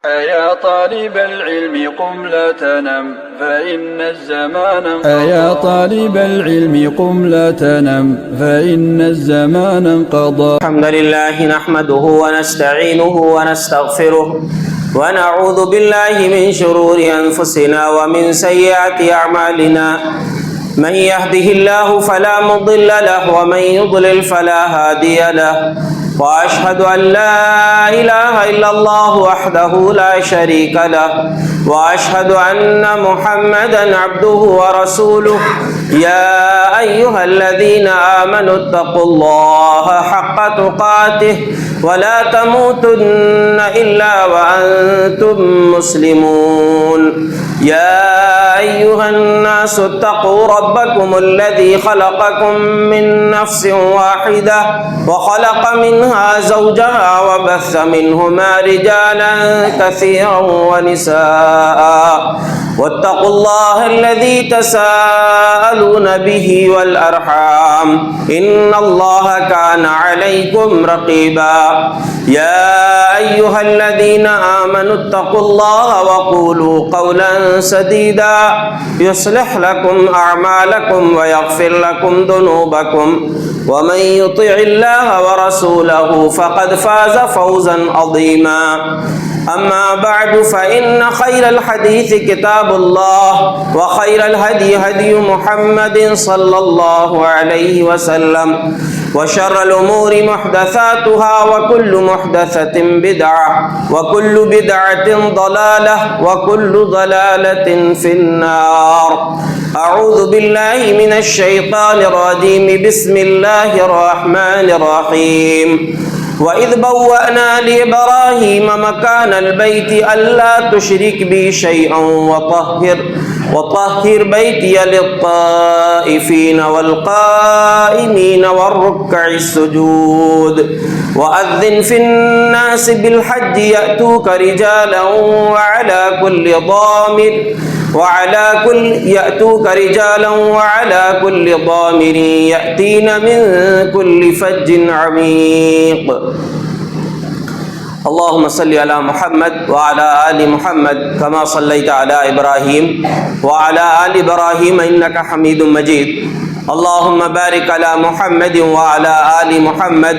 أيا طالب العلم قم لا تنم فإن الزمان انقضى. أيا طالب العلم قم لا تنم فإن الزمان انقضى. الحمد لله نحمده ونستعينه ونستغفره ونعوذ بالله من شرور أنفسنا ومن سيئات أعمالنا. من يهده الله فلا مضل له ومن يضلل فلا هادي له. وأشهد أن لا إله إلا الله وحده لا شريك له وأشهد أن محمدا عبده ورسوله. يا أيها الذين آمنوا اتقوا الله حق تقاته ولا تموتن إلا وأنتم مسلمون. يا أيها الناس اتقوا ربكم الذي خلقكم من نفس واحدة وخلق منها زوجها وبث منهما رجالا كثيرا ونساء. واتقوا الله الذي تساءلون به والأرحام إن الله كان عليكم رقيبا. يا أيها الذين آمنوا اتقوا الله وقولوا قولا سديدا يصلح لكم أعمالكم ويغفر لكم ذنوبكم ومن يطع الله ورسوله فقد فاز فوزا عظيما. أما بعد فإن خير الحديث كتاب الله وخير الهدي هدي محمد صلى الله عليه وسلم وشر الأمور محدثاتها وكل محدثة بدعة وكل بدعة ضلالة وكل ضلالة في النار. أعوذ بالله من الشيطان الرجيم. بسم الله الرحمن الرحيم. وَإِذْ بَوَّأْنَا لِإِبْرَاهِيمَ مَكَانَ الْبَيْتِ أَلَّا تُشْرِكْ بِي شَيْئًا وَطَهِّرْ بَيْتِيَ لِلطَّائِفِينَ وَالْقَائِمِينَ وَالرُّكَّعِ السُّجُودِ. وَأَذِّنْ فِي النَّاسِ بِالْحَجِّ يَأْتُوكَ رِجَالًا وَعَلَى كل ضامر يأتين من كل فج عميق. اللهم صل على محمد وعلى آل محمد كما صليت على إبراهيم وعلى آل إبراهيم إنك حميد مجيد. اللهم بارك على محمد وعلى آل محمد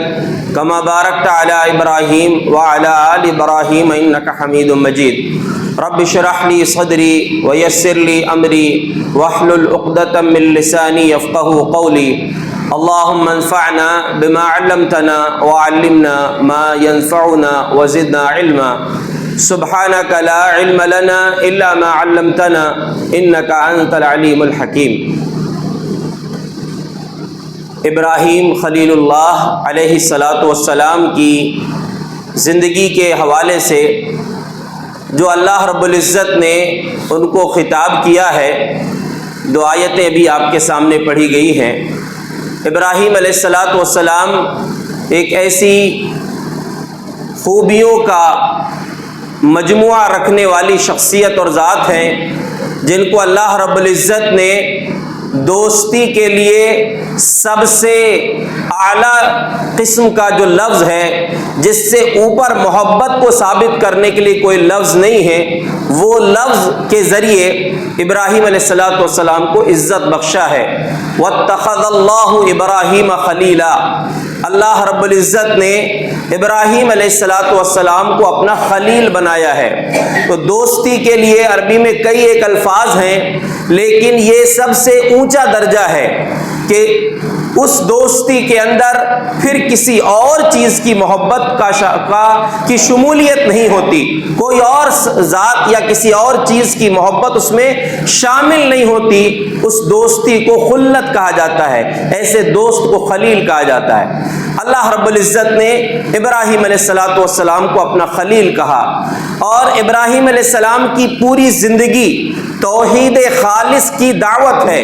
كما باركت على إبراهيم وعلى آل إبراهيم إنك حميد مجيد. رب اشرح لي صدري ويسر لي أمري واحلل عقدة من لساني يفقهوا قولي. اللهم انفعنا بما علمتنا وعلمنا ما ينفعنا وزدنا علما. سبحانك لا علم لنا إلا ما علمتنا إنك أنت العليم الحكيم. ابراہیم خلیل اللہ علیہ الصلاۃ والسلام کی زندگی کے حوالے سے جو اللہ رب العزت نے ان کو خطاب کیا ہے، دو آیتیں ابھی آپ کے سامنے پڑھی گئی ہیں۔ ابراہیم علیہ الصلاۃ والسلام ایک ایسی خوبیوں کا مجموعہ رکھنے والی شخصیت اور ذات ہیں جن کو اللہ رب العزت نے دوستی کے لیے سب سے اعلیٰ قسم کا جو لفظ ہے، جس سے اوپر محبت کو ثابت کرنے کے لیے کوئی لفظ نہیں ہے، وہ لفظ کے ذریعے ابراہیم علیہ الصلاۃ والسلام کو عزت بخشا ہے۔ وَاتَّخَذَ اللَّهُ إِبْرَاهِيمَ خَلِيلًا، اللہ رب العزت نے ابراہیم علیہ الصلاۃ والسلام کو اپنا خلیل بنایا ہے۔ تو دوستی کے لیے عربی میں کئی ایک الفاظ ہیں، لیکن یہ سب سے اونچا درجہ ہے کہ اس دوستی کے اندر پھر کسی اور چیز کی محبت کی شمولیت نہیں ہوتی، کوئی اور ذات یا کسی اور چیز کی محبت اس میں شامل نہیں ہوتی۔ اس دوستی کو خلت کہا جاتا ہے، ایسے دوست کو خلیل کہا جاتا ہے۔ اللہ رب العزت نے ابراہیم علیہ الصلاۃ والسلام کو اپنا خلیل کہا، اور ابراہیم علیہ السلام کی پوری زندگی توحید خالص کی دعوت ہے۔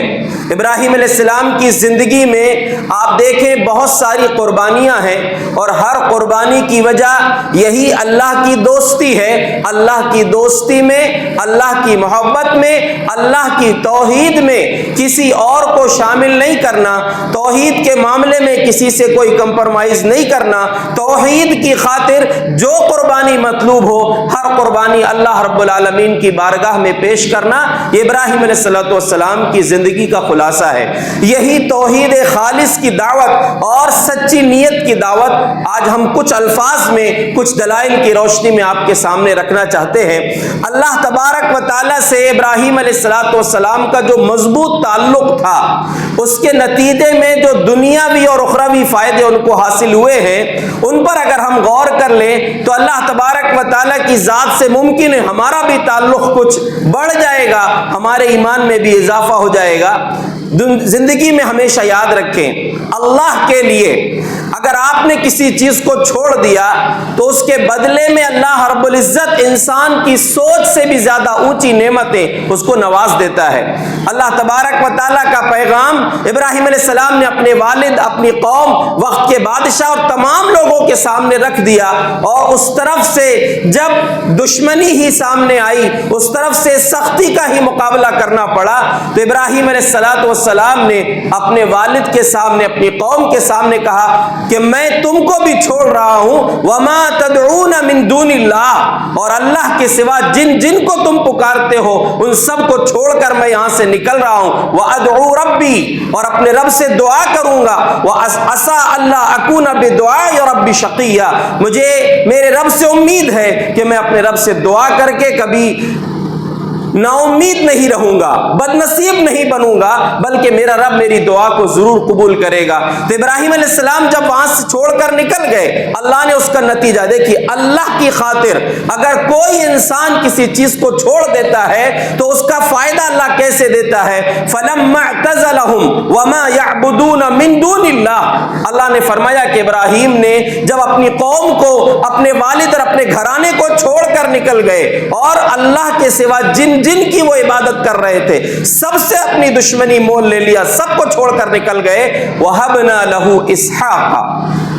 ابراہیم علیہ السلام کی زندگی میں آپ دیکھیں بہت ساری قربانیاں ہیں، اور ہر قربانی کی وجہ یہی اللہ کی دوستی ہے۔ اللہ کی دوستی میں، اللہ کی محبت میں، اللہ کی توحید میں کسی اور کو شامل نہیں کرنا، توحید کے معاملے میں کسی سے کوئی کمپرمائز نہیں کرنا، توحید کی خاطر جو قربانی مطلوب ہو ہر قربانی اللہ رب العالمین کی بارگاہ میں پیش کرنا، یہ ابراہیم علیہ السلام کی زندگی کا خلاصہ ہے۔ یہی توحید خالص کی دعوت اور سچی نیت کی دعوت آج ہم کچھ الفاظ میں، کچھ دلائل کی روشنی میں آپ کے سامنے رکھنا چاہتے ہیں۔ اللہ تبارک و تعالیٰ سے ابراہیم علیہ السلام کا جو مضبوط تعلق تھا، اس کے نتیجے میں جو دنیاوی اور اخروی فائدے ان کو حاصل ہوئے ہیں، ان پر اگر ہم غور کر لیں تو اللہ تبارک و تعالیٰ کی ذات سے ممکن ہے ہمارا بھی تعلق کچھ بڑھ جائے گا، ہمارے ایمان میں بھی اضافہ ہو جائے گا۔ زندگی میں ہمیشہ یاد رکھیں، اللہ کے لیے اگر آپ نے کسی چیز کو چھوڑ دیا تو اس کے بدلے میں اللہ رب العزت انسان کی سوچ سے بھی زیادہ اونچی نعمتیں اس کو نواز دیتا ہے۔ اللہ تبارک و تعالیٰ کا پیغام ابراہیم علیہ السلام نے اپنے والد، اپنی قوم، وقت کے بادشاہ اور تمام لوگوں کے سامنے رکھ دیا، اور اس طرف سے جب دشمنی ہی سامنے آئی، اس طرف سے سختی کا ہی مقابلہ کرنا پڑا، تو ابراہیم علیہ السلام نے اپنے والد کے سامنے، اپنی قوم کے سامنے کہا کہ میں تم کو بھی چھوڑ رہا ہوں، وما تدعون من دون اللہ، اور اللہ کے سوا جن جن کو تم پکارتے ہو ان سب کو چھوڑ کر میں یہاں سے نکل رہا ہوں، وادعو ربی، اور اپنے رب سے دعا کروں گا، وعسى اللہ اکون بدعاء ربی شقیہ، مجھے میرے رب سے امید ہے کہ میں اپنے رب سے دعا کر کے کبھی نا امید نہیں رہوں گا، بد نصیب نہیں بنوں گا، بلکہ میرا رب میری دعا کو ضرور قبول کرے گا۔ تو ابراہیم علیہ السلام جب وہاں سے چھوڑ کر نکل گئے، اللہ نے اس کا نتیجہ دیکھیے، اللہ کی خاطر اگر کوئی انسان کسی چیز کو چھوڑ دیتا ہے تو اس کا فائدہ اللہ کیسے دیتا ہے؟ فَلَمَّا اعْتَزَلَهُمْ وَمَا يَعْبُدُونَ مِن دُونِ اللَّهِ، اللہ نے فرمایا کہ ابراہیم نے جب اپنی قوم کو، اپنے والد اور اپنے گھرانے کو چھوڑ کر نکل گئے اور اللہ کے سوا جن کی وہ عبادت کر رہے تھے سب سے اپنی دشمنی مول لے لیا، سب کو چھوڑ کر نکل گئے، وَهَبْنَا لَهُ إِسْحَاقَ،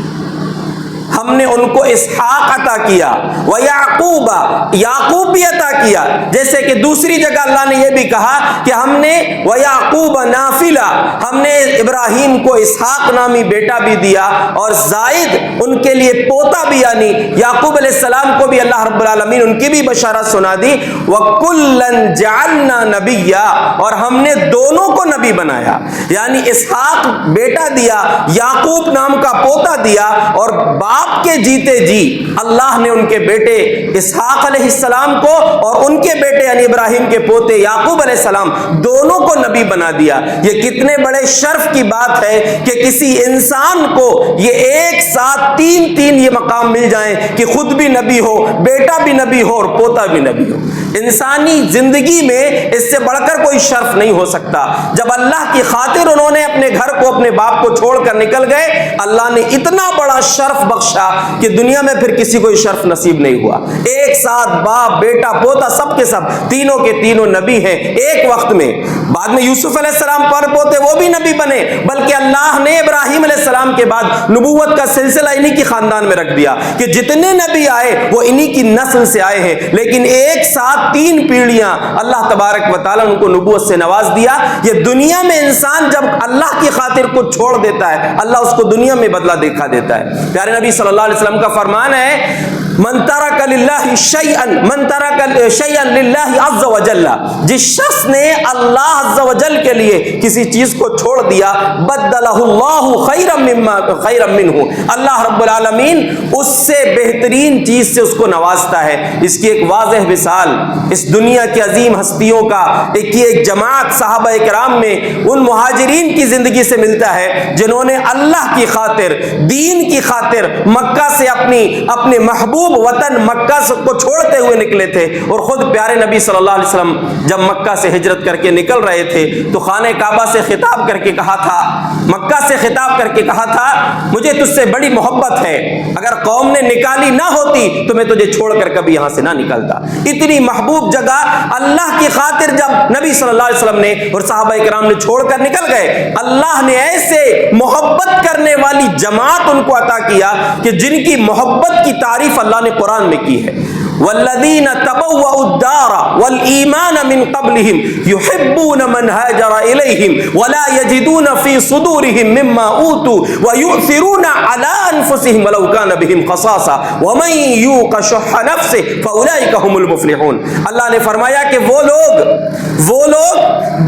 ہم نے ان کو اسحاق عطا کیا، وَيَعْقُوبَ، یعقوب بھی عطا کیا، جیسے کہ دوسری جگہ اللہ نے یہ بھی کہا کہ ہم نے وَيَعْقُوبَ نَافِلًا، ہم نے ابراہیم کو اسحاق نامی بیٹا بھی دیا، اور زائد ان کے لیے پوتا بھی، یعنی یعقوب علیہ السلام کو بھی اللہ رب العالمین ان کی بھی بشارت سنا دی، وَكُلًّا جَعَلْنَا نَبِيًّا، اور ہم نے دونوں کو نبی بنایا، یعنی اسحاق بیٹا دیا، یعقوب نام کا پوتا دیا، اور باپ کے جیتے جی اللہ نے ان کے بیٹے اسحاق علیہ السلام کو اور ان کے بیٹے یعنی ابراہیم کے پوتے یعقوب علیہ السلام دونوں کو نبی بنا دیا۔ یہ کتنے بڑے شرف کی بات ہے کہ کسی انسان کو یہ ایک ساتھ تین یہ مقام مل جائیں کہ خود بھی نبی ہو، بیٹا بھی نبی ہو اور پوتا بھی نبی ہو۔ انسانی زندگی میں اس سے بڑھ کر کوئی شرف نہیں ہو سکتا۔ جب اللہ کی خاطر انہوں نے اپنے گھر کو، اپنے باپ کو چھوڑ کر نکل گئے، اللہ نے اتنا بڑا شرف بخشا کہ دنیا میں پھر کسی کو شرف نصیب نہیں ہوا۔ ایک ساتھ باپ، بیٹا، پوتا، سب کے سب تینوں کے تینوں نبی ہیں ایک وقت میں۔ بعد میں یوسف علیہ السلام پر پوتے وہ بھی نبی بنے، بلکہ اللہ نے ابراہیم علیہ السلام کے بعد نبوت کا سلسلہ انہی کی خاندان میں رکھ دیا کہ جتنے نبی آئے وہ انہی کی نسل سے آئے ہیں، لیکن ایک ساتھ 3 پیڑھیاں اللہ تبارک و تعالیٰ ان کو نبوت سے نواز دیا۔ یہ دنیا میں انسان جب اللہ کی خاطر کچھ چھوڑ دیتا ہے، اللہ اس کو دنیا میں بدلہ دکھا دیتا ہے۔ پیارے نبی صلی اللہ علیہ وسلم کا فرمان ہے، من ترک للہ شیئا، من ترک شیئا للہ عز وجل، جس شخص نے اللہ عز وجل کے لیے کسی چیز کو چھوڑ دیا، بدلہ اللہ خیرا منہ، اللہ رب العالمین اس سے بہترین چیز سے اس کو نوازتا ہے۔ اس کی ایک واضح مثال اس دنیا کی عظیم ہستیوں کا ایک جماعت صحابہ کرام میں ان مہاجرین کی زندگی سے ملتا ہے جنہوں نے اللہ کی خاطر، دین کی خاطر مکہ سے اپنے محبوب وطن مکہ کو چھوڑتے ہوئے نکلے تھے، اور خود پیارے نبی صلی اللہ علیہ وسلم جب مکہ سے ہجرت کر کے نکل رہے تھے تو خانہ کعبہ سے خطاب کر کے کہا تھا، مکہ سے خطاب کر کے کہا تھا، مجھے تجھ سے بڑی محبت ہے، اگر قوم نے نکالی نہ ہوتی تو میں تجھے چھوڑ کر کبھی یہاں سے نہ نکلتا۔ اتنی محبوب جگہ اللہ کی خاطر جب نبی صلی اللہ علیہ وسلم نے اور صحابہ کرام نے چھوڑ کر نکل گئے، اللہ نے ایسے محبت کرنے والی جماعت ان کو عطا کیا کہ جن کی محبت کی تعریف اللہ نے قرآن میں کی ہے، والذین تبوؤوا الدار والایمان من قبلہم یحبون من ہاجر الیہم ولا یجدون فی صدورہم مما اوتوا ویؤثرون علی انفسہم ولو کان بہم خصاصہ ومن یوق شح نفسہ فاولئک هم المفلحون۔ اللہ نے فرمایا کہ وہ لوگ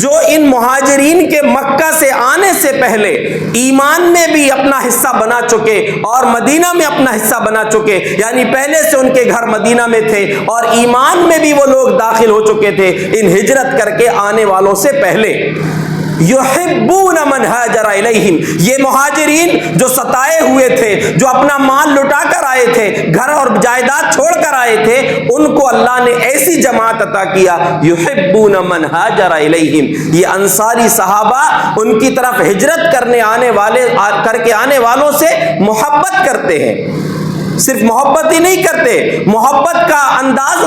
جو ان مہاجرین کے مکہ سے آنے سے پہلے ایمان میں بھی اپنا حصہ بنا چکے اور مدینہ میں اپنا حصہ بنا چکے، یعنی پہلے سے ان کے گھر مدینہ میں تھے اور ایمان میں بھی وہ لوگ داخل ہو چکے تھے ان ہجرت کر کے آنے والوں سے پہلے، یحبون من ہاجر الیہم، یہ مہاجرین جو ستائے ہوئے تھے، جو اپنا مال لٹا کر آئے تھے، گھر اور جائیداد چھوڑ کر آئے تھے، ان کو اللہ نے ایسی جماعت عطا کیا، یحبون من ہاجر الیہم، یہ انصاری صحابہ ان کی طرف ہجرت کر کے آنے والوں سے محبت کرتے ہیں۔ صرف محبت ہی نہیں کرتے، محبت کا انداز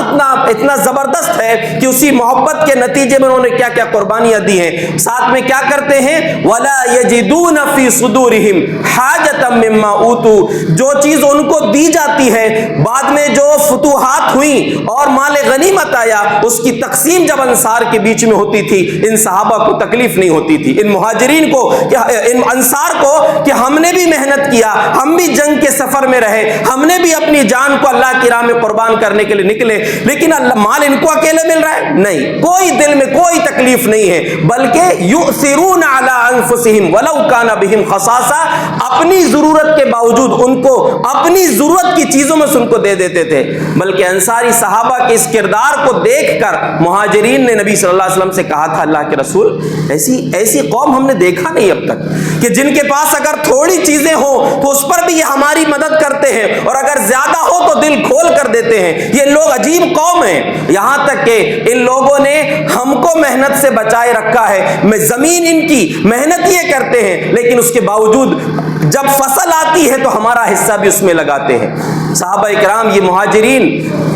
اتنا زبردست ہے کہ اسی محبت کے نتیجے میں انہوں نے کیا کیا قربانیاں دی ہیں، ساتھ میں کیا کرتے ہیں، ولا یجدون فی صدورہم حاجۃ مما اوتوا، جو چیز ان کو دی جاتی ہے، بعد میں جو فتوحات ہوئیں اور مال غنیمت آیا، اس کی تقسیم جب انصار کے بیچ میں ہوتی تھی، ان صحابہ کو تکلیف نہیں ہوتی تھی، ان مہاجرین کو، ان انصار کو، کہ ہم نے بھی محنت کیا، ہم بھی جنگ کے سفر میں رہے، ہم نے بھی اپنی جان کو اللہ کی راہ میں قربان کرنے کے لیے نکلے، لیکن اللہ مال ان کو اکیلے مل رہا ہے، نہیں، کوئی دل میں کوئی تکلیف نہیں ہے، بلکہ یؤثرون علی انفسہم ولو کان بہم خصاصہ، اپنی ضرورت کے باوجود ان کو اپنی ضرورت کی چیزوں میں سے ان کو دے دیتے تھے۔ بلکہ انصاری صحابہ کے اس کردار کو دیکھ کر مہاجرین نے نبی صلی اللہ علیہ وسلم سے کہا تھا، اللہ کے رسول، ایسی قوم ہم نے دیکھا نہیں اب تک کہ جن کے پاس اگر تھوڑی چیزیں ہوں تو اس پر بھی یہ ہماری مدد کرتے ہیں، اور اگر زیادہ ہو تو دل کھول کر دیتے ہیں۔ یہ لوگ عجیب قوم ہیں، یہاں تک کہ ان لوگوں نے ہم کو محنت سے بچائے رکھا ہے، زمین ان کی محنت یہ کرتے ہیں، لیکن اس کے باوجود جب فصل آتی ہے تو ہمارا حصہ بھی اس میں لگاتے ہیں۔ صحابہ کرام، یہ مہاجرین،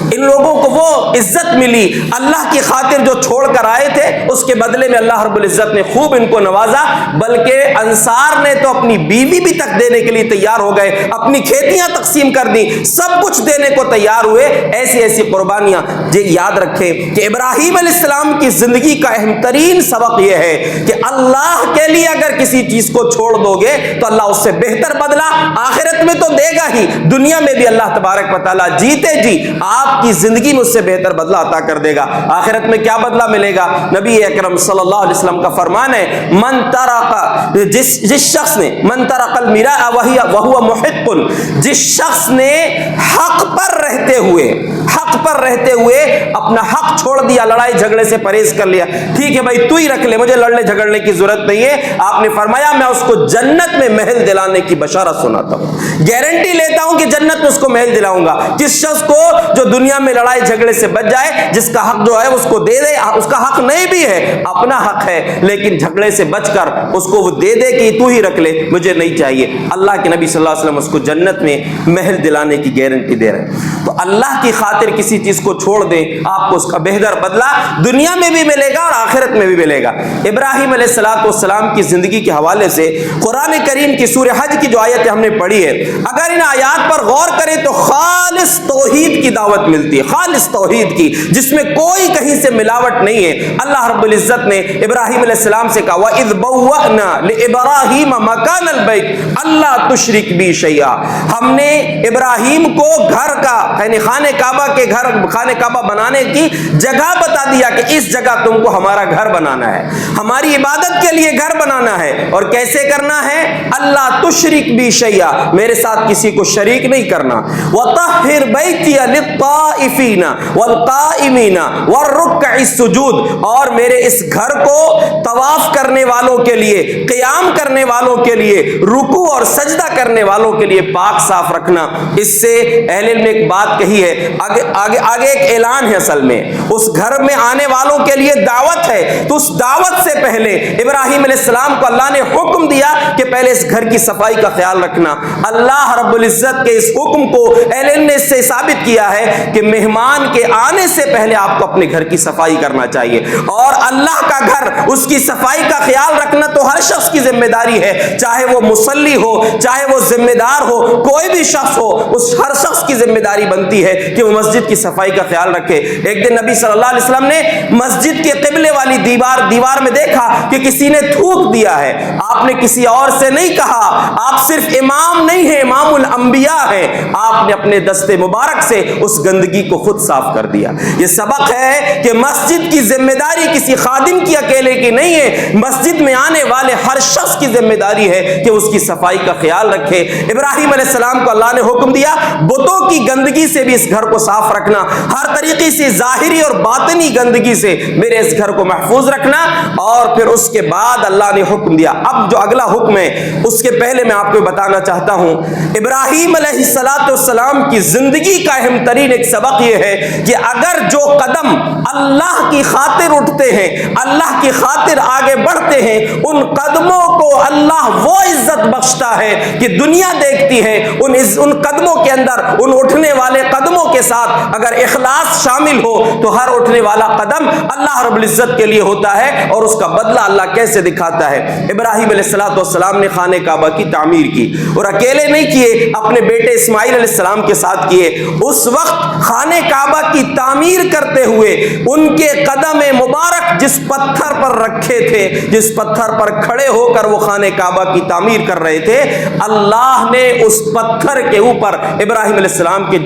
ان لوگوں کو وہ عزت ملی اللہ کی خاطر جو چھوڑ کر آئے تھے، اس کے بدلے میں اللہ رب العزت نے خوب ان کو نوازا، بلکہ انصار نے تو اپنی بیوی بھی تک دینے کے لیے تیار ہو گئے، اپنی کھیتیاں تقسیم کر دی، سب کچھ دینے کو تیار ہوئے۔ ایسی قربانیاں یاد رکھیں کہ ابراہیم علیہ السلام کی زندگی کا اہم ترین سبق یہ ہے کہ اللہ کے لیے اگر کسی چیز کو چھوڑ دو گے تو اللہ اس سے بہتر بدلہ آخرت میں تو دے گا ہی، دنیا میں بھی اللہ تبارک و تعالیٰ جیتے جی آپ کی زندگی میں اس سے بہتر بدلہ عطا کر دے گا۔ آخرت میں کیا بدلہ ملے گا؟ نبی اکرم صلی اللہ علیہ وسلم کا فرمان ہے، من ترک، جس شخص نے، من ترک المیراء وہو محق، جس شخص نے حق پر رہتے ہوئے اپنا حق چھوڑ دیا، لڑائی جھگڑے سے پرہیز کر لیا، ٹھیک ہے بھائی تو ہی رکھ لے، مجھے لڑنے جھگڑنے کی ضرورت نہیں ہے، آپ نے فرمایا میں اس کو جنت میں محل دلانے کی بشارت سناتا ہوں، گارنٹی لیتا ہوں کہ جنت میں اس کو محل دلاؤں گا۔ جس شخص کو جو دنیا میں لڑائی جھگڑے سے بچ جائے، جس کا حق جو ہے اس کو دے دے، اس کا حق نہیں بھی ہے، اپنا حق ہے، لیکن جھگڑے سے بچ کر اس کو وہ دے دے کہ تو ہی رکھ لے، مجھے نہیں چاہیے، اللہ کے نبی صلی اللہ علیہ وسلم اس کو جنت میں محل دلانے کی گارنٹی دے رہے ہیں۔ تو اللہ کی خاطر کسی چیز کو چھوڑ دیں، آپ کو اس کا بہتر بدلہ دنیا میں بھی ملے گا اور آخرت میں بھی ملے گا۔ ابراہیم علیہ السلام کی زندگی کے حوالے سے قرآن کریم کی سورہ حج کی جو آیتیں ہم نے پڑھی ہے، اگر ان آیات پر غور کریں تو خالص توحید کی دعوت ملتی ہے، خالص توحید کی، جس میں کوئی کہیں سے ملاوٹ نہیں ہے۔ اللہ رب العزت نے ابراہیم علیہ السلام سے کہا وَإِذْ بَوَّأْنَا لِإِبْرَاهِيمَ مَكَانَ الْبَيْتِ أَلَّا تُشْرِكْ بِي شَيْئًا، ہم نے ابراہیم کو گھر کا، یعنی خانہ کعبہ بنانے کی جگہ بتا دیا کہ اس جگہ تم کو ہمارا گھر بنانا ہے، ہماری عبادت کے لیے گھر بنانا ہے، اور کیسے کرنا ہے؟ اللہ تشرک بی شیئا، میرے ساتھ کسی کو شریک نہیں کرنا، وطہر بیتی للطائفین والقائمین والرکع السجود، اور میرے اس گھر کو طواف کرنے والوں کے لیے، قیام کرنے والوں کے لیے، رکوع اور سجدہ کرنے والوں کے لیے پاک صاف رکھنا۔ اس سے اہل علم نے ایک بات کہی ہے، آگے ایک اعلان ہے، اصل میں اس گھر میں آنے والوں کے لیے دعوت ہے، تو اس دعوت سے پہلے ابراہیم علیہ السلام کو اللہ نے حکم دیا کہ پہلے اس گھر کی صفائی کا خیال رکھنا۔ اللہ رب العزت کے اس حکم کو اہل علم نے اس سے ثابت کیا ہے کہ مہمان کے آنے سے پہلے آپ کو اپنے گھر کی صفائی کرنا چاہیے، اور اللہ کا گھر، اس کی صفائی کا خیال رکھنا تو ہر شخص کی ذمہ داری ہے، چاہے وہ مصلی ہو، چاہے وہ ذمہ دار ہو، کوئی بھی شخص ہو، اس ہر شخص کی ذمہ داری بنتی ہے کہ وہ مسجد کی صفائی کا خیال رکھے۔ ایک دن نبی صلی اللہ علیہ وسلم نے مسجد کے قبلے والی دیوار میں دیکھا کہ کسی نے تھوک دیا ہے۔ آپ نے کسی اور سے نہیں کہا، آپ صرف امام نہیں ہیں، امام الانبیاء ہیں، آپ نے اپنے دست مبارک سے اس گندگی کو خود صاف کر دیا۔ یہ سبق ہے کہ مسجد کی ذمہ داری کسی خادم کی اکیلے کی نہیں ہے، مسجد میں آنے والے ہر شخص کی ذمہ داری ہے کہ اس کی صفائی کا خیال رکھے۔ ابراہیم علیہ السلام کو اللہ نے حکم دیا بتوں کی گندگی سے بھی اس گھر کو صاف رکھنا، ہر طریقے سے ظاہری اور باطنی گندگی سے میرے اس گھر کو محفوظ رکھنا۔ اور پھر اس کے بعد اللہ نے حکم دیا، اب جو اگلا حکم ہے اس کے پہلے میں آپ کو بتانا چاہتا ہوں، ابراہیم علیہ السلام کی زندگی کا اہم ترین ایک سبق یہ ہے کہ اگر جو قدم اللہ کی خاطر اٹھتے ہیں، اللہ کی خاطر آگے بڑھتے ہیں، ان قدموں کو اللہ وہ عزت بخشتا ہے کہ دنیا دیکھتی ہے۔ ان قدموں کے اندر، ان اٹھنے والے قدموں کے ساتھ اگر اخلاص شامل ہو تو ہر اٹھنے والا قدم اللہ رب العزت کے لیے ہوتا ہے، اور اس کا بدلہ اللہ کیسے دکھاتا ہے۔ ابراہیم علیہ السلام نے خانہ کعبہ کی تعمیر کی، اور اکیلے نہیں کیے، اپنے بیٹے اسماعیل علیہ السلام کے ساتھ کیے۔ اس وقت خانہ کعبہ کی تعمیر کرتے ہوئے ان کے قدم مبارک جس پتھر پر رکھے تھے، جس پتھر پر کھڑے ہو کر وہ خانہ کعبہ کی تعمیر کر رہے تھے، اللہ نے اس پتھر کے اوپر ابراہیم علیہ السلام کے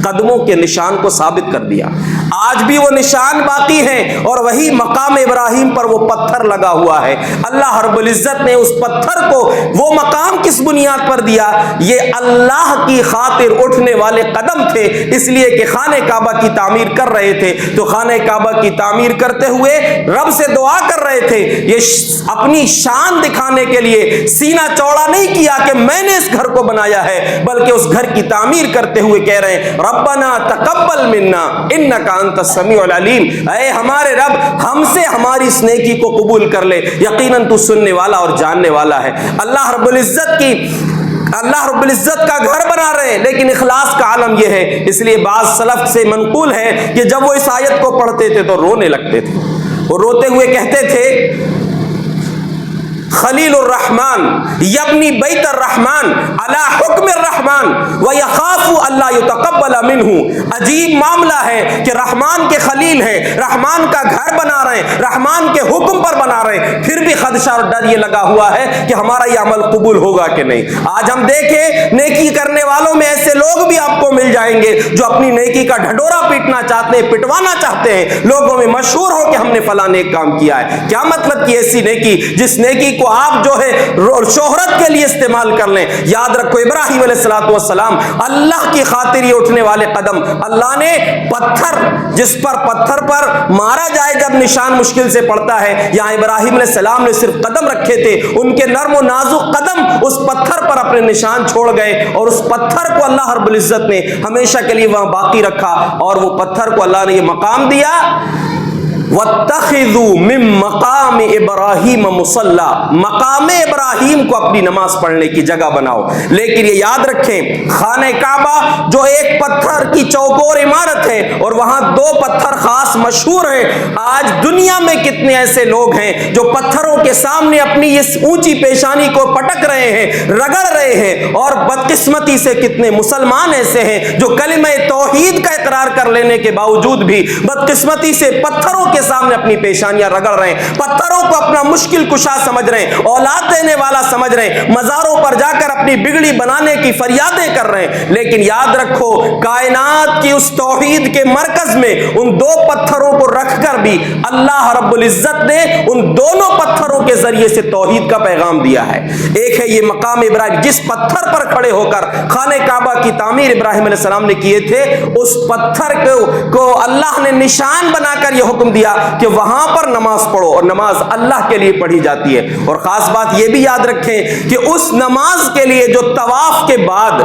قدموں کے نشان کو ثابت کر دیا۔ آج بھی وہ نشان باقی ہیں، اور وہی مقام ابراہیم پر وہ پتھر لگا ہوا ہے۔ اللہ رب العزت نے اس پتھر کو وہ مقام کس بنیاد پر دیا؟ یہ اللہ کی خاطر اٹھنے والے قدم تھے، اس لیے کہ خانہ کعبہ کی تعمیر کر رہے تھے، تو خانہ کعبہ کی تعمیر کرتے ہوئے رب سے دعا کر رہے تھے۔ یہ اپنی شان دکھانے کے لیے سینہ چوڑا نہیں کیا کہ میں نے اس گھر کو بنایا ہے، بلکہ اس گھر کی تعمیر کرتے ہوئے کہہ رہے ہیں ربنا تقبل منا انک انت السمیع العلیم، اے ہمارے رب ہم سے ہماری اس نیکی کو قبول کر لے، یقیناً تو سننے والا اور جاننے والا ہے۔ اللہ رب العزت کا گھر بنا رہے ہیں، لیکن اخلاص کا عالم یہ ہے۔ اس لیے بعض سلف سے منقول ہے کہ جب وہ اس آیت کو پڑھتے تھے تو رونے لگتے تھے، اور روتے ہوئے کہتے تھے خلیل الرحمن یبنی بیت الرحمن علی حکم الرحمن ویخاف اللہ یتقبل منہ۔ عجیب معاملہ ہے کہ رحمان کے خلیل ہیں، رحمان کا گھر بنا رہے ہیں، رحمان کے حکم پر بنا رہے ہیں، پھر بھی خدشہ اور ڈر یہ لگا ہوا ہے کہ ہمارا یہ عمل قبول ہوگا کہ نہیں۔ آج ہم دیکھیں نیکی کرنے والوں میں ایسے لوگ بھی آپ کو مل جائیں گے جو اپنی نیکی کا ڈھڈورا پیٹنا چاہتے ہیں، پٹوانا چاہتے ہیں، لوگوں میں مشہور ہو کہ ہم نے فلاں نیک کام کیا ہے۔ کیا مطلب کہ ایسی نیکی جس نیکی کو آپ جو ہے شہرت کے لیے استعمال کر لیں؟ یاد رکھو ابراہیم علیہ السلام اللہ کی خاطر یہ اٹھنے والے قدم، اللہ نے پتھر جس پر پتھر پر مارا جائے جب نشان مشکل سے پڑتا ہے، یہاں ابراہیم علیہ السلام نے صرف قدم رکھے تھے، ان کے نرم و نازک قدم اس پتھر پر اپنے نشان چھوڑ گئے، اور اس پتھر کو اللہ رب العزت نے ہمیشہ کے لیے وہاں باقی رکھا، اور وہ پتھر کو اللہ نے یہ مقام دیا وَاتَّخِذُوا مِن مَقَامِ إِبْرَاهِيمَ مُصَلَّى، مقام ابراہیم کو اپنی نماز پڑھنے کی جگہ بناؤ۔ لیکن یہ یاد رکھیں خانہ کعبہ جو ایک پتھر کی چوکور عمارت ہے، اور وہاں دو پتھر خاص مشہور ہیں۔ آج دنیا میں کتنے ایسے لوگ ہیں جو پتھروں کے سامنے اپنی اس اونچی پیشانی کو پٹک رہے ہیں، رگڑ رہے ہیں، اور بدقسمتی سے کتنے مسلمان ایسے ہیں جو کلمہ توحید کا اقرار کر لینے کے باوجود بھی بدقسمتی سے پتھروں کے سامنے اپنی پیشانیاں رگڑ رہے ہیں، پتھروں کو اپنا مشکل کشا سمجھ رہے ہیں، اولاد دینے والا سمجھ رہے ہیں، مزاروں پر جا کر اپنی بگڑی بنانے کی فریادیں کر رہے ہیں۔ لیکن یاد رکھو کائنات کی اس توحید کے مرکز میں ان دو پتھروں کو رکھ کر بھی اللہ رب العزت نے ان دونوں پتھروں کے ذریعے سے توحید کا پیغام دیا ہے. ایک ہے یہ مقام ابراہیم، جس پتھر پر کھڑے ہو کر خانہ کعبہ کی تعمیر ابراہیم علیہ السلام نے کیے تھے، اس پتھر کو اللہ نے نشان بنا کر یہ حکم دیا کہ وہاں پر نماز پڑھو، اور نماز اللہ کے لیے پڑھی جاتی ہے. اور خاص بات یہ بھی یاد رکھیں کہ اس نماز کے لیے جو طواف کے بعد،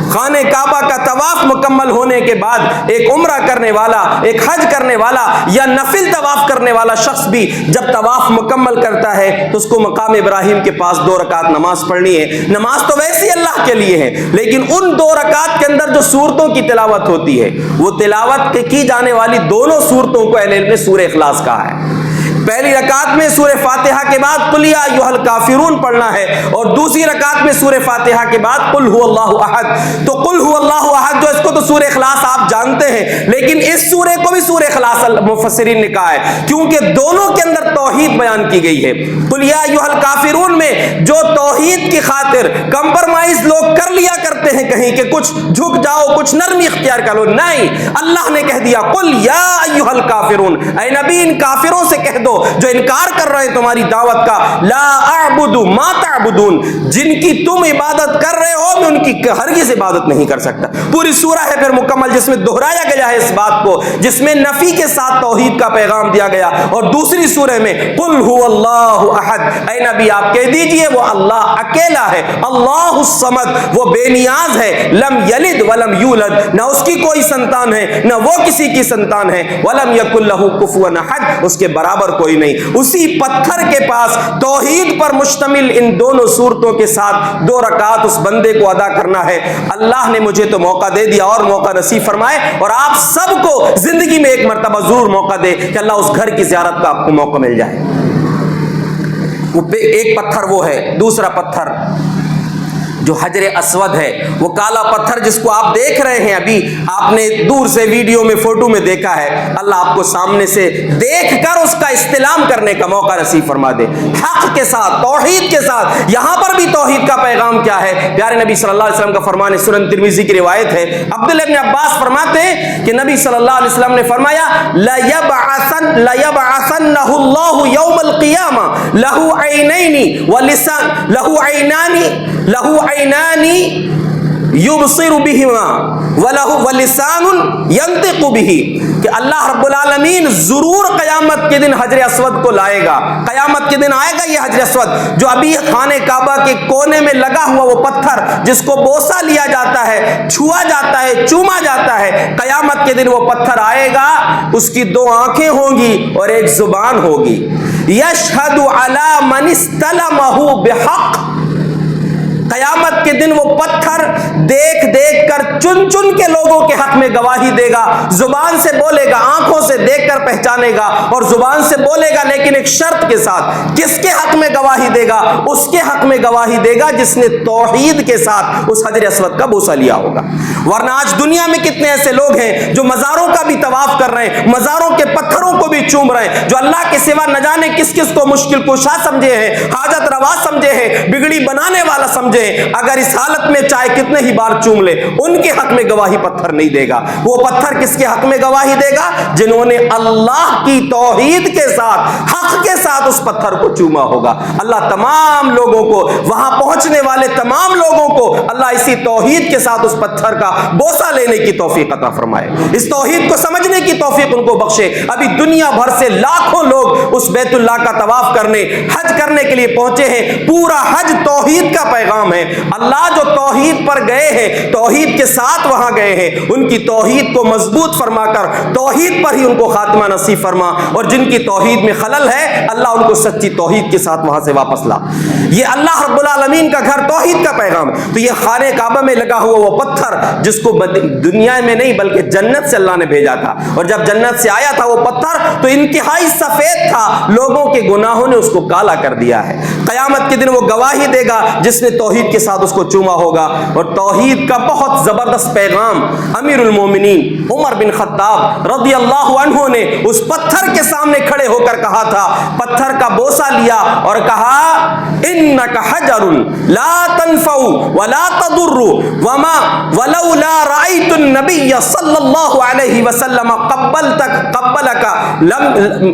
خانہ کعبہ کا طواف مکمل ہونے کے بعد ایک عمرہ کرنے والا، ایک حج کرنے والا یا نفل طواف کرنے والا شخص بھی جب طواف مکمل کرتا ہے تو اس کو مقام ابراہیم کے پاس 2 رکعت نماز پڑھنی ہے. نماز تو ویسے اللہ کے لیے ہے، لیکن ان 2 رکعت کے اندر جو سورتوں کی تلاوت ہوتی ہے، وہ تلاوت کی جانے والی دونوں سورتوں کو اہل علم نے سورہ اخلاص کہا ہے. پہلی رکعت میں سورہ فاتحہ کے بعد قل یا ایھا الکافرون پڑھنا ہے، اور دوسری رکعت میں سورہ فاتحہ کے بعد قل هو اللہ احد. تو قل هو اللہ احد جو اس کو تو سورہ اخلاص آپ جانتے ہیں، لیکن اس سورہ کو بھی سورہ اخلاص مفسرین نے کہا ہے کیونکہ دونوں کے اندر توحید بیان کی گئی ہے. قل یا ایھا الکافرون میں جو توحید کی خاطر کمپرمائز لوگ کر لیا کرتے ہیں کہیں کہ کچھ جھک جاؤ، کچھ نرمی اختیار کر لو، نہیں، اللہ نے کہہ دیا قل یا ایھا الکافرون، اے نبی ان کافروں سے کہہ دو جو انکار کر رہے ہیں تمہاری دعوت کا، لا اعبد ما تعبدون، جن کی تم عبادت کر رہے ہو میں ان کی ہرگز عبادت نہیں کر سکتا. پوری سورہ ہے پھر مکمل جس میں دہرایا گیا ہے اس بات کو، جس میں نفی کے ساتھ توحید کا پیغام دیا گیا. اور دوسری سورہ میں قل هو اللہ احد، اے نبی آپ کہہ دیجئے وہ اللہ اکیلا ہے، اللہ الصمد، وہ بے نیاز ہے، لم یلد ولم یولد، نہ اس کی کوئی سنتان ہے نہ وہ کسی کی سنتان ہے، ولم یکن لہ کفوا احد، اس کے برابر کوئی نہیں. اسی پتھر کے پاس توحید پر مشتمل ان دونوں صورتوں کے ساتھ 2 رکعت اس بندے کو ادا کرنا ہے. اللہ نے مجھے تو موقع دے دیا، اور موقع نصیب فرمائے، اور آپ سب کو زندگی میں ایک مرتبہ ضرور موقع دے کہ اللہ اس گھر کی زیارت کا آپ کو موقع مل جائے. ایک پتھر وہ ہے. دوسرا پتھر جو حجر اسود ہے، وہ کالا پتھر جس کو آپ دیکھ رہے ہیں، ابھی آپ نے دور سے ویڈیو میں فوٹو میں دیکھا ہے، اللہ آپ کو سامنے سے دیکھ کر اس کا استلام کرنے کا موقع نصیب فرما دے، حق کے ساتھ، توحید کے ساتھ. یہاں پر بھی توحید کا پیغام کیا ہے؟ پیارے نبی صلی اللہ علیہ وسلم کا فرمان ہے، سنن ترمذی کی روایت ہے، عبداللہ ابن عباس فرماتے ہیں کہ نبی صلی اللہ علیہ وسلم نے فرمایا لَيَبْعَثَنَّهُ اللَّهُ يَوْمَ الْقِيَامَةِ لَهُ عَيْنَيْنِ وَلِسَانٌ لَهُ عَيْنَانِ یبصر بہما ولسان ینطق بہ، کہ اللہ رب العالمین ضرور قیامت کے دن حجر اسود کو لائے گا. قیامت کے دن آئے گا یہ حجر اسود جو ابھی خانہ کعبہ کے کونے میں لگا ہوا وہ پتھر جس کو بوسہ لیا جاتا ہے، چھوا جاتا ہے، چوما جاتا ہے. قیامت کے دن وہ پتھر آئے گا، اس کی 2 آنکھیں ہوں گی اور ایک زبان ہوگی. یشہد علی من استلمہ بحق، قیامت کے دن وہ پتھر دیکھ دیکھ کر چن چن کے لوگوں کے حق میں گواہی دے گا. زبان سے بولے گا، آنکھوں سے دیکھ کر پہچانے گا، اور زبان سے بولے گا لیکن ایک شرط کے ساتھ. کس کے حق میں گواہی دے گا؟ اس کے حق میں گواہی دے گا جس نے توحید کے ساتھ اس حجر اسود کا بوسہ لیا ہوگا. ورنہ آج دنیا میں کتنے ایسے لوگ ہیں جو مزاروں کا بھی طواف کر رہے ہیں، مزاروں کے پتھروں کو بھی چوم رہے ہیں، جو اللہ کے سوا نہ جانے کس کس کو مشکل کشا سمجھے ہیں، حاجت روا سمجھے ہیں، بگڑی بنانے والا سمجھے. اگر اس حالت میں چاہے کتنے ہی بار چوم لے، ان کے حق میں گواہی پتھر نہیں دے گا. وہ پتھر کس کے حق میں گواہی دے گا؟ جنہوں نے اللہ کی توحید کے ساتھ، حق کے ساتھ اس پتھر کو چوما ہوگا. اللہ تمام لوگوں کو، وہاں پہنچنے والے تمام لوگوں کو اللہ اسی توحید کے ساتھ اس پتھر کا بوسہ لینے کی توفیق عطا فرمائے، اس توحید کو سمجھنے کی توفیق ان کو بخشے. ابھی دنیا بھر سے لاکھوں لوگ اس بیت اللہ کا طواف کرنے، حج کرنے کے لیے پہنچے ہیں. پورا حج توحید کا پیغام ہے. اللہ جو توحید پر گئے ہیں، توحید کے ساتھ وہاں گئے ہیں، ان کی توحید کو مضبوط فرما کر توحید پر ہی ان کو خاتمہ نصیب فرما، اور جن کی توحید میں خلل ہے اللہ ان کو سچی توحید کے ساتھ وہاں سے واپس لا. یہ اللہ رب العالمین کا گھر توحید کا پیغام. تو یہ خانہ کعبہ میں لگا ہوا وہ پتھر جس کو دنیا میں نہیں بلکہ جنت سے اللہ نے بھیجا تھا، اور جب جنت سے آیا تھا وہ پتھر تو انتہائی سفید تھا، لوگوں کے گناہوں نے اس کو کالا کر دیا ہے. قیامت کے دن وہ گواہی دے گا جس نے توحید توحید کے ساتھ اس کو چوما ہوگا. اور توحید کا بہت زبردست پیغام امیر المومنین عمر بن خطاب رضی اللہ عنہ نے اس پتھر کے سامنے کھڑے ہو کر کہا تھا. پتھر کا بوسہ لیا اور کہا انک حجر لا تنفع ولا تضر وما ولولا رأيت النبي صلی اللہ علیہ وسلم قبلک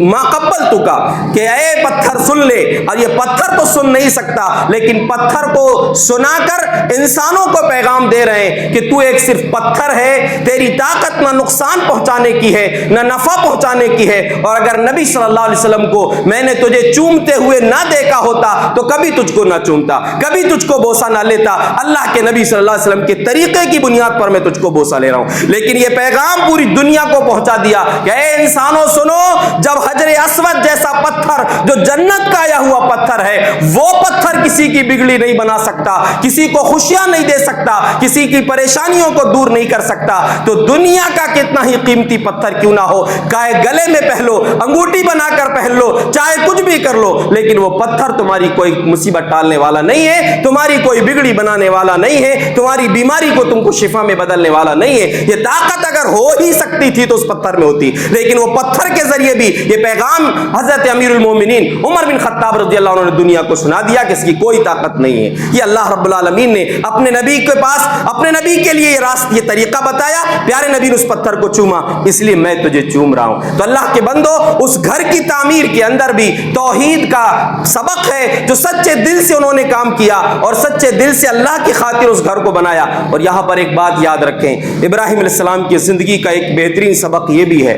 ما قبلتک. کہ اے پتھر سن لے. اور یہ پتھر تو سن نہیں سکتا لیکن پتھر کو سنا کر انسانوں کو پیغام دے رہے ہیں کہ تو ایک صرف پتھر ہے, تیری طاقت نہ نقصان پہنچانے کی ہے نہ نفع پہنچانے کی ہے. اور اگر نبی صلی اللہ علیہ وسلم کو میں نے تجھے چومتے ہوئے نہ دیکھا ہوتا تو کبھی تجھ کو نہ چومتا, کبھی تجھ کو بوسہ نہ لیتا. اللہ کے نبی صلی اللہ علیہ وسلم کے طریقے کی بنیاد پر میں تجھ کو بوسہ لے رہا ہوں. لیکن یہ پیغام پوری دنیا کو پہنچا دیا کہ اے انسانوں سنو, جب حجر اسود جیسا پتھر جو جنت کا آیا ہوا پتھر ہے, وہ پتھر کسی کی بگڑی نہیں بنا سکتا, کسی کو خوشیاں نہیں دے سکتا, کسی کی پریشانیوں کو دور نہیں کر سکتا, تو دنیا کا کتنا ہی قیمتی پتھر کیوں نہ ہو, چاہے گلے میں پہن لو, انگوٹھی بنا کر پہن لو, چاہے کچھ بھی کر لو, لیکن وہ پتھر تمہاری کوئی مصیبت ٹالنے والا نہیں ہے, تمہاری کوئی بگڑی بنانے والا نہیں ہے, تمہاری بیماری کو تم کو شفا میں بدلنے والا نہیں ہے. یہ طاقت اگر ہو ہی سکتی تھی تو اس پتھر میں ہوتی, لیکن وہ پتھر کے ذریعے بھی یہ پیغام حضرت امیر المومنین عمر بن خطاب رضی اللہ عنہ نے دنیا کو سنا دیا کہ اس کی کوئی طاقت نہیں ہے. یہ اللہ رب العالمین نے اپنے نبی کے پاس اپنے نبی کے لیے یہ طریقہ بتایا. پیارے نبی نے اس پتھر کو چوما, اس لیے میں تجھے چوم رہا ہوں. تو اللہ کے بندو, اس گھر کی تعمیر کے اندر بھی توحید کا سبق ہے جو سچے دل سے انہوں نے کام کیا اور سچے دل سے اللہ کی خاطر اس گھر کو بنایا. اور یہاں پر ایک بات یاد رکھیں, ابراہیم علیہ السلام کی زندگی کا ایک بہترین سبق یہ بھی ہے,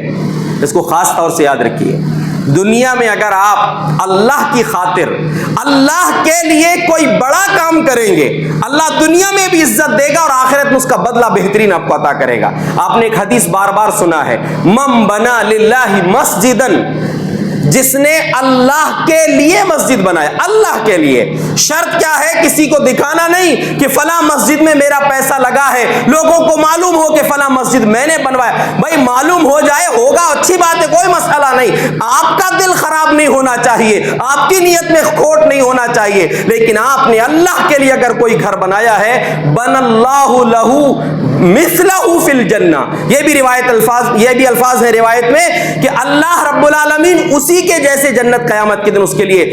اس کو خاص طور سے یاد رکھیے. دنیا میں اگر آپ اللہ کی خاطر اللہ کے لیے کوئی بڑا کام کریں گے, اللہ دنیا میں بھی عزت دے گا اور آخرت میں اس کا بدلہ بہترین آپ کو عطا کرے گا. آپ نے ایک حدیث بار بار سنا ہے, من بنا للہ مسجدن, جس نے اللہ کے لیے مسجد بنایا, اللہ کے لیے. شرط کیا ہے, کسی کو دکھانا نہیں کہ فلاں مسجد میں میرا پیسہ لگا ہے, لوگوں کو معلوم ہو کہ فلاں مسجد میں نے بنوایا. بھائی معلوم ہو جائے, ہوگا, اچھی بات ہے, کوئی مسئلہ نہیں. آپ کا دل خراب نہیں ہونا چاہیے, آپ کی نیت میں کھوٹ نہیں ہونا چاہیے, لیکن آپ نے اللہ کے لیے اگر کوئی گھر بنایا ہے, بن اللہ لہو مثلہ فی الجنہ. یہ بھی الفاظ ہیں روایت میں کہ اللہ رب العالمین اسی کے جیسے جنت قیامت کے دن اس کے لیے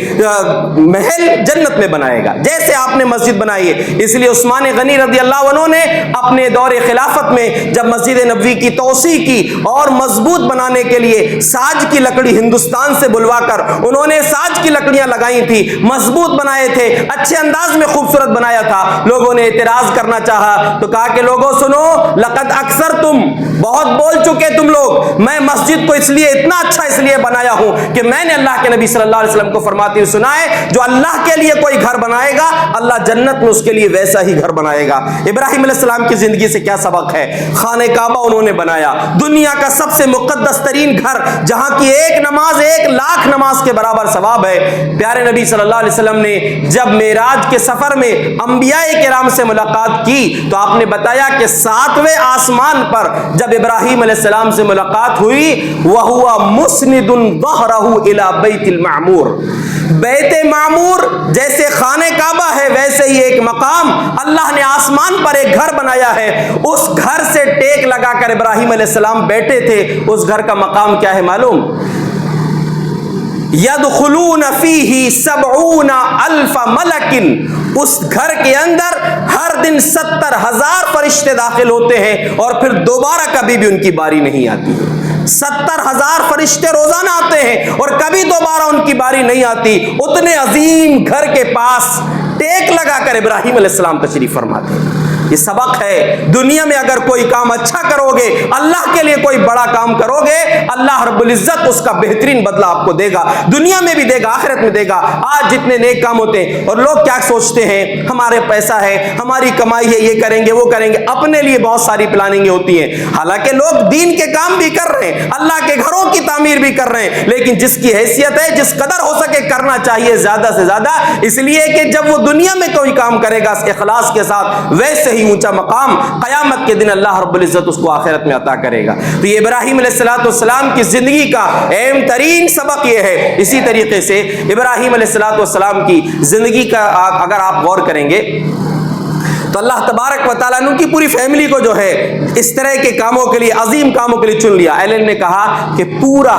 محل جنت میں بنائے گا جیسے آپ نے مسجد بنائی ہے. اس لیے عثمان غنی رضی اللہ عنہ نے اپنے دور خلافت میں جب مسجد نبوی کی توسیع کی اور مضبوط بنانے کے لیے ساج کی لکڑی ہندوستان سے بلوا کر انہوں نے ساج کی لکڑیاں لگائی تھی, مضبوط بنائے تھے, اچھے انداز میں خوبصورت بنایا تھا. لوگوں نے اعتراض کرنا چاہا تو کہا کہ لوگوں سنو, لقد اکثر تم, بہت بول چکے تم لوگ, میں مسجد کو اس لیے اتنا اچھا اس لیے بنایا ہوں کہ میں نے اللہ کے نبی صلی اللہ علیہ وسلم کو فرماتے ہوئے سنا ہے, جو اللہ کے لیے کوئی گھر بنائے گا اللہ جنت میں اس کے لیے ویسا ہی گھر بنائے گا. ابراہیم علیہ السلام کی زندگی سے کیا سبق ہے, خانہ کعبہ انہوں نے بنایا, دنیا کا سب سے مقدس ترین گھر جہاں کی ایک نماز 1,00,000 نماز کے برابر ثواب ہے. پیارے نبی صلی اللہ علیہ وسلم نے جب معراج کے سفر میں انبیاء کرام سے ملاقات کی تو آپ نے بتایا کہ 7ویں آسمان پر جب ابراہیم علیہ السلام سے ملاقات ہوئی, وَهُوَ مُسْنِدٌ ظَهْرَهُ إِلَى بَيْتِ الْمَعْمُورِ, بیت معمور جیسے خانہ کعبہ ہے ویسے ہی ایک مقام اللہ نے آسمان پر ایک گھر بنایا ہے. اس گھر سے ٹیک لگا کر ابراہیم علیہ السلام بیٹھے تھے. اس گھر کا مقام کیا ہے معلوم, يَدْخُلُونَ فِيهِ 70,000 مَلَكٍ, اس گھر کے اندر ہر دن 70,000 فرشتے داخل ہوتے ہیں اور پھر دوبارہ کبھی بھی ان کی باری نہیں آتی. 70,000 فرشتے روزانہ آتے ہیں اور کبھی دوبارہ ان کی باری نہیں آتی. اتنے عظیم گھر کے پاس ٹیک لگا کر ابراہیم علیہ السلام تشریف فرماتے ہیں. یہ سبق ہے, دنیا میں اگر کوئی کام اچھا کرو گے, اللہ کے لیے کوئی بڑا کام کرو گے, اللہ رب العزت اس کا بہترین بدلہ آپ کو دے گا, دنیا میں بھی دے گا, آخرت میں دے گا. آج جتنے نیک کام ہوتے ہیں اور لوگ کیا سوچتے ہیں, ہمارے پیسہ ہے, ہماری کمائی ہے, یہ کریں گے وہ کریں گے, اپنے لیے بہت ساری پلاننگیں ہوتی ہیں. حالانکہ لوگ دین کے کام بھی کر رہے ہیں, اللہ کے گھروں کی تعمیر بھی کر رہے ہیں, لیکن جس کی حیثیت ہے جس قدر ہو سکے کرنا چاہیے زیادہ سے زیادہ, اس لیے کہ جب وہ دنیا میں کوئی کام کرے گا اخلاص کے ساتھ, ویسے ہی اونچا مقام قیامت کے دن اللہ رب العزت اس کو آخرت میں عطا کرے گا۔ تو یہ ابراہیم علیہ السلام کی زندگی کا اہم ترین سبق یہ ہے۔ اسی طریقے سے ابراہیم علیہ السلام کی زندگی کا اگر آپ غور کریں گے تو اللہ تبارک و تعالیٰ نے ان کی پوری فیملی کو جو ہے اس طرح کے کاموں کے لیے، عظیم کاموں کے لیے چن لیا۔ اہل علم نے کہا کہ پورا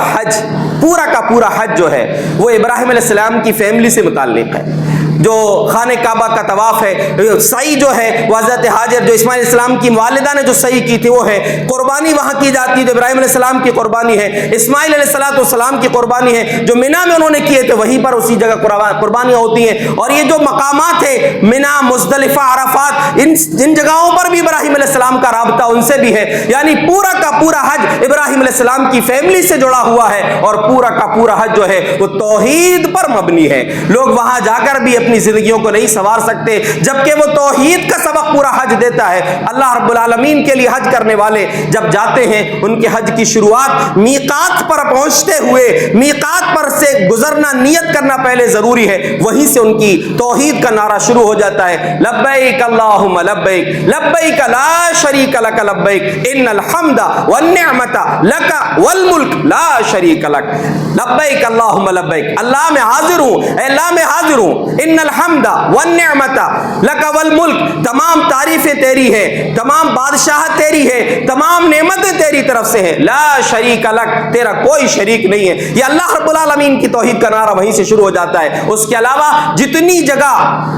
کا پورا حج جو ہے وہ ابراہیم علیہ السلام کی فیملی سے متعلق ہے۔ جو خانہ کعبہ کا طواف ہے، سعی جو ہے وہ حضرت ہاجر جو اسماعیل علیہ السلام کی والدہ نے جو سعی کی تھی وہ ہے، قربانی وہاں کی جاتی ہے جو ابراہیم علیہ السلام کی قربانی ہے، اسماعیل علیہ السلام کی قربانی ہے جو منی میں انہوں نے کیے تھے وہیں پر اسی جگہ قربانیاں ہوتی ہیں۔ اور یہ جو مقامات ہیں منی، مزدلفہ، عرفات، ان جگہوں پر بھی ابراہیم علیہ السلام کا رابطہ ان سے بھی ہے۔ یعنی پورا کا پورا حج ابراہیم علیہ السلام کی فیملی سے جڑا ہوا ہے، اور پورا کا پورا حج جو ہے وہ توحید پر مبنی ہے۔ لوگ وہاں جا کر بھی اپنی زندگیوں کو نہیں سنوار سکتے جبکہ وہ توحید کا سبق پورا حج دیتا ہے۔ اللہ رب العالمین کے لیے حج کرنے والے جب جاتے ہیں ان کے حج کی شروعات میقات پر پہنچتے ہوئے، میقات پر سے گزرنا، نیت کرنا پہلے ضروری ہے، وہیں سے ان کی توحید کا نعرہ شروع ہو جاتا ہے۔ لبیک اللہم لبیک لبیک لا شریک لک لبیک ان الحمد والنعمت لک والملک لا شریک لک لبیک اللہم لبیک، اللہ میں حاضر ہوں، اے اللہ میں حاضر ہوں، ان الحمد والنعمت لک والملک، تمام تعریفیں تیری ہے، تمام بادشاہت تیری ہے، تمام نعمتیں تیری طرف سے ہیں، لا شریک لک، تیرا کوئی شریک نہیں ہے۔ یہ اللہ رب العالمین کی توحید کا نعرہ وہیں سے شروع ہو جاتا ہے۔ اس کے علاوہ جتنی جگہ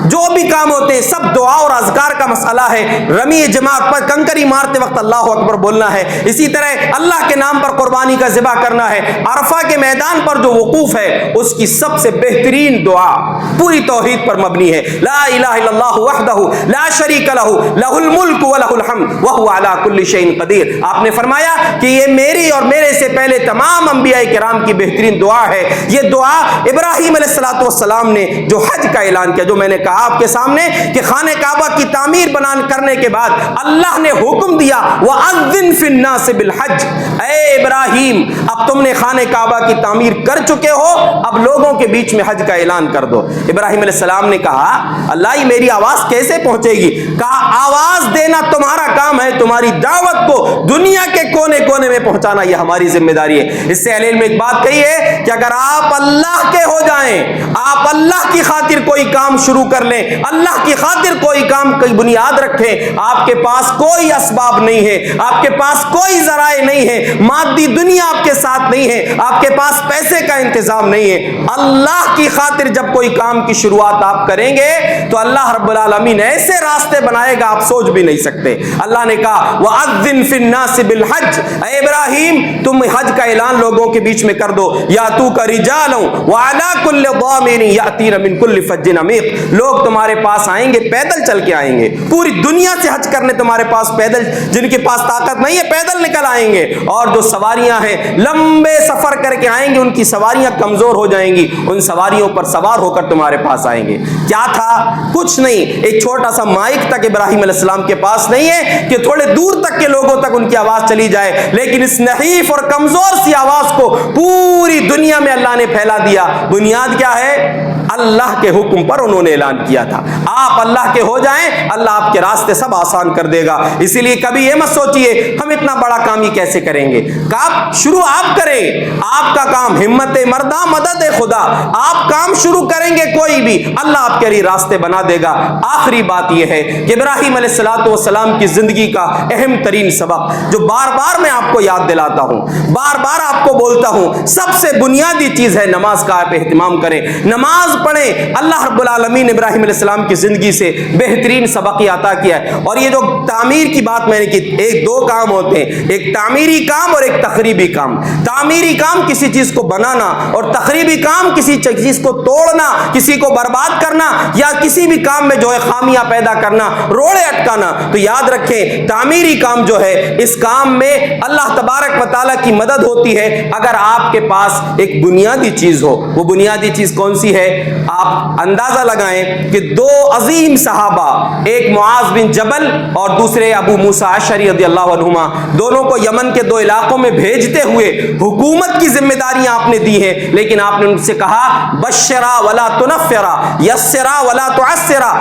جو بھی کام ہوتے ہیں سب دعا اور اذکار کا مسئلہ ہے۔ رمی جماعت پر کنکری مارتے وقت اللہ اکبر بولنا ہے، اسی طرح اللہ کے نام پر قربانی کا ذبح کرنا ہے۔ عرفہ کے میدان پر جو وقوف ہے اس کی سب سے بہترین دعا پوری توحید پر مبنی ہے، لا الہ الا اللہ وحدہ لا شریک لہ لہ الملک ولہ الحمد وہو علی کل شیء قدیر۔ آپ نے فرمایا کہ یہ میری اور میرے سے پہلے تمام انبیاء کرام کی بہترین دعا ہے۔ یہ دعا ابراہیم علیہ السلام نے جو حج کا اعلان کیا، جو میں نے کہا آپ کے سامنے کہ خانہ کعبہ کی تعمیر کرنے کے بعد اللہ نے حکم دیا وَأَذِّن فِي النَّاسِ بِالْحَجِّ، اے ابراہیم اب تم نے خانہ کعبہ کی تعمیر کر چکے ہو، اب لوگوں کے بیچ میں حج کا اعلان کر دو۔ ابراہیم علیہ السلام نے کہا اللہ یہ میری آواز کیسے پہنچے گی؟ کہا آواز دینا تمہارا کام ہے، تمہاری دعوت کو دنیا کے کونے کونے میں پہنچانا یہ ہماری ذمہ داری ہے۔ اس سے اہل علم میں ایک بات کہی ہے کہ اگر آپ اللہ کے ہو جائیں، آپ اللہ کی خاطر کوئی کام شروع کر لیں، اللہ کی خاطر کوئی کام کی بنیاد رکھیں، آپ کے پاس کوئی اسباب نہیں ہے، آپ کے پاس کوئی ذرائع نہیں ہے، مادی دنیا آپ کے ساتھ نہیں ہے، آپ کے پاس پیسے کا انتظام نہیں ہے، اللہ کی خاطر جب کوئی کام کی شروعات آپ کریں گے تو اللہ رب العالمین ایسے راستے بنائے گا آپ سوچ بھی نہیں سکتے۔ اللہ نے کہا وَأَذِّن فِي النَّاسِ بِالْحَجِّ، اے ابراہیم تم حج کا اعلان لوگوں کے بیچ میں کر دو، یَأْتُوکَ رِجَالًا وَعَلَىٰ كُلِّ ضَامِرٍ يَأْتِينَ مِن كُلِّ فَجٍّ عَمِيقٍ، لوگ تمہارے پاس آئیں گے، پیدل چل کے آئیں گے، پوری دنیا سے حج کرنے تمہارے پاس پیدل، جن کے پاس طاقت نہیں ہے پیدل نکل آئیں گے، اور جو سواریاں ہیں لمبے سفر کر کے آئیں گے، ان کی سواریاں کمزور ہو جائیں گی، ان سواریوں پر سوار ہو کر تمہارے پاس آئیں گے۔ کیا تھا؟ کچھ نہیں، ایک چھوٹا سا مائک تک ابراہیم علیہ السلام کے پاس نہیں ہے کہ تھوڑے دور تک کے لوگوں تک ان کی آواز چلی جائے، لیکن اس نحیف اور کمزور سی آواز کو پوری دنیا میں اللہ نے پھیلا دیا۔ بنیاد کیا ہے؟ اللہ کے حکم پر انہوں نے اعلان کیا تھا۔ آپ اللہ کے ہو جائیں، اللہ آپ کے راستے سب آسان کر دے گا۔ اسی لیے کبھی یہ مت سوچئے ہم اتنا بڑا کام ہی کیسے کریں گے، کام شروع آپ کریں، آپ کا کام ہمت مردہ مدد خدا، آپ کام شروع کریں گے کوئی بھی، اللہ آپ کے لیے راستے بنا دے گا۔ آخری بات یہ ہے کہ ابراہیم علیہ السلام کی زندگی کا اہم ترین سبق جو بار بار میں آپ کو یاد دلاتا ہوں، بار بار آپ کو بولتا ہوں، سب سے بنیادی چیز ہے نماز کا آپ اہتمام کریں، نماز پڑھیں۔ اللہ رب العالمین ابراہیم علیہ السلام کی زندگی سے بہترین سبق یہ عطا کیا ہے۔ اور یہ جو تعمیر کی بات میں نے کی، ایک دو کام ہوتے ہیں، ایک تعمیری کام اور ایک تخریبی کام۔ تعمیری کام کسی چیز کو بنانا، اور تخریبی کام کسی چیز کو توڑنا، کسی کو برباد کرنا، یا کسی بھی کام میں جو ہے خامیاں پیدا کرنا، روڑے اٹکانا۔ تو یاد رکھیں تعمیری کام جو ہے اس کام میں اللہ تبارک و تعالیٰ کی مدد ہوتی ہے اگر آپ کے پاس ایک بنیادی چیز ہو۔ وہ بنیادی چیز کون سی ہے؟ آپ اندازہ لگائیں کہ دو عظیم صحابہ، ایک معاذ بن جبل اور دوسرے ابو موسیٰ اشعری رضی اللہ عنہما، دونوں کو یمن کے دو علاقوں میں بھیجتے ہوئے حکومت کی ذمہ داریاں آپ نے دی ہیں، لیکن آپ نے ان سے کہا بشرا ولا تنفرا، یسرا ولا تعسرا،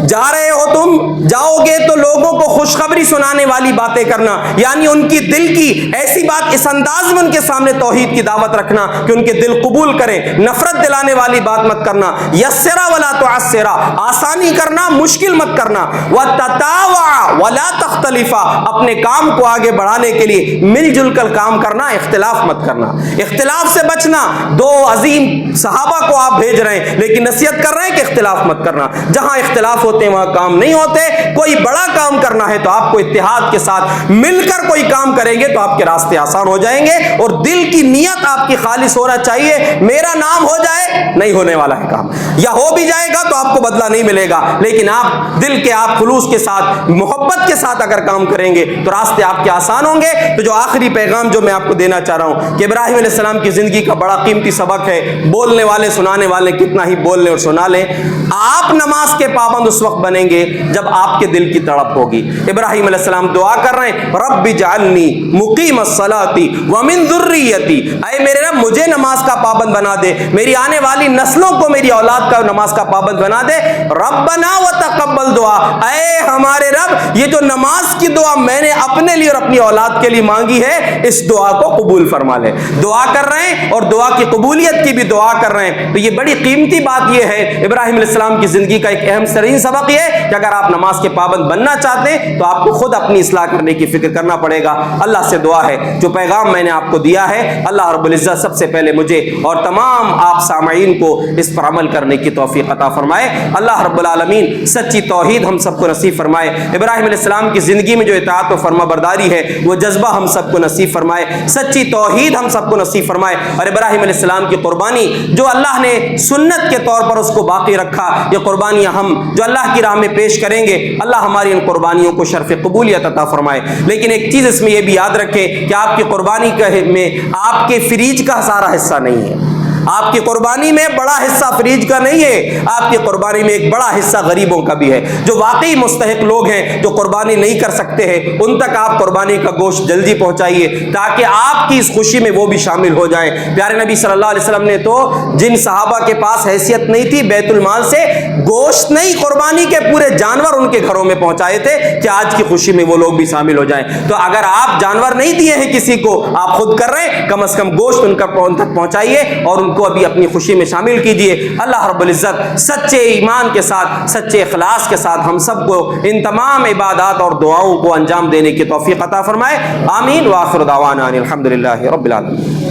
جا رہے ہو تم، جاؤ گے تو لوگوں کو خوشخبری سنانے والی باتیں کرنا، یعنی ان کی دل کی ایسی بات، اس انداز میں ان کے سامنے توحید کی دعوت رکھنا کہ ان کے دل قبول کریں، نفرت دلانے والی بات مت کرنا، یسرا ولا تعسرا، آسانی کرنا مشکل مت کرنا، وتتاوعا ولا تختلفا، اپنے کام کو آگے بڑھانے کے لیے مل جل کر کام کرنا، اختلاف مت کرنا، اختلاف سے بچنا۔ دو عظیم صحابہ کو آپ بھیج رہے ہیں لیکن نصیحت کر رہے ہیں کہ اختلاف مت کرنا، جہاں اختلاف ہوتے ہیں وہاں کام نہیں ہوتے۔ کوئی بڑا کام کرنا ہے تو آپ کو اتحاد کے ساتھ مل کر کوئی کام کریں گے تو آپ کے راستے آسان ہو جائیں گے، اور دل کی نیت آپ کی خالص ہونا چاہیے، میرا نام ہو جائے نہیں ہونے والا ہے کام، یا ہو بھی جائے گا تو آپ کو بدلہ نہیں ملے گا، لیکن آپ دل کے آپ خلوص کے ساتھ محبت کے ساتھ اگر کام کریں گے تو راستے آپ کے آسان ہوں گے۔ تو جو آخری پیغام جو میں آپ کو دینا چاہ رہا ہوں کہ ابراہیم علیہ السلام کی زندگی کا بڑا قیمتی سبق ہے، بولنے والے سنانے والے کتنا ہی بول لیں اور سنا لیں، آپ نماز کے پابند اس وقت بنیں گے جب آپ کے دل کی تڑپ ہوگی۔ ابراہیم علیہ السلام دعا کر رہے ہیں، رب اجعلنی مقیم الصلاۃ ومن ذریتی، اے میرے رب مجھے نماز کا پابند بنا دے، میری آنے والی نسلوں کو میری اولاد کا نماز کا پابند بنا دے۔ ربنا وتقبل دعا، اے ہمارے رب یہ جو نماز کی دعا میں نے اپنے لیے اور اپنی اولاد کے لیے مانگی ہے، اس دعا کو قبول فرما لے۔ دعا کر رہے ہیں اور دعا کی قبولیت کی بھی دعا کر رہے ہیں۔ تو یہ بڑی قیمتی بات یہ ہے، ابراہیم علیہ السلام کی زندگی کا ایک اہم ترین سبق یہ ہے کہ اگر آپ نماز کے پابند بننا چاہتے ہیں تو آپ کو خود اپنی اصلاح کرنے کی فکر کرنا پڑے گا۔ اللہ سے دعا ہے جو پیغام میں نے آپ کو دیا ہے، اللہ رب العزت سب سے پہلے مجھے اور تمام آپ سامعین کو اس پر عمل کرنے کی توفیق عطا فرمائے۔ اللہ رب العالمین سچی توحید ہم سب کو نصیب فرمائے۔ ابراہیم علیہ السلام کی زندگی میں جو اطاعت و فرما برداری ہے وہ جذبہ ہم سب کو نصیب فرمائے، سچی توحید ہم سب کو نصیب فرمائے، اور ابراہیم علیہ السلام کی قربانی جو اللہ نے سنت کے طور پر اس کو باقی رکھا، یہ قربانیاں ہم جو اللہ کی راہ میں پیش کریں گے، اللہ ہماری ان قربانیوں کو شرف قبولیت عطا فرمائے۔ لیکن ایک چیز اس میں یہ بھی یاد رکھیں کہ آپ کی قربانی میں آپ کے فریج کا سارا حصہ نہیں ہے، آپ کی قربانی میں بڑا حصہ فریج کا نہیں ہے، آپ کی قربانی میں ایک بڑا حصہ غریبوں کا بھی ہے۔ جو واقعی مستحق لوگ ہیں جو قربانی نہیں کر سکتے ہیں ان تک آپ قربانی کا گوشت جلدی پہنچائیے تاکہ آپ کی اس خوشی میں وہ بھی شامل ہو جائیں۔ پیارے نبی صلی اللہ علیہ وسلم نے تو جن صحابہ کے پاس حیثیت نہیں تھی بیت المال سے گوشت نہیں قربانی کے پورے جانور ان کے گھروں میں پہنچائے تھے کہ آج کی خوشی میں وہ لوگ بھی شامل ہو جائیں۔ تو اگر آپ جانور نہیں دیے ہیں کسی کو، آپ خود کر رہے ہیں، کم از کم گوشت ان تک پہنچائیے اور ان کو ابھی اپنی خوشی میں شامل کیجئے۔ اللہ رب العزت سچے ایمان کے ساتھ، سچے اخلاص کے ساتھ ہم سب کو ان تمام عبادات اور دعاؤں کو انجام دینے کی توفیق عطا فرمائے۔ آمین۔ وآخر دعوانا الحمدللہ رب العالمین۔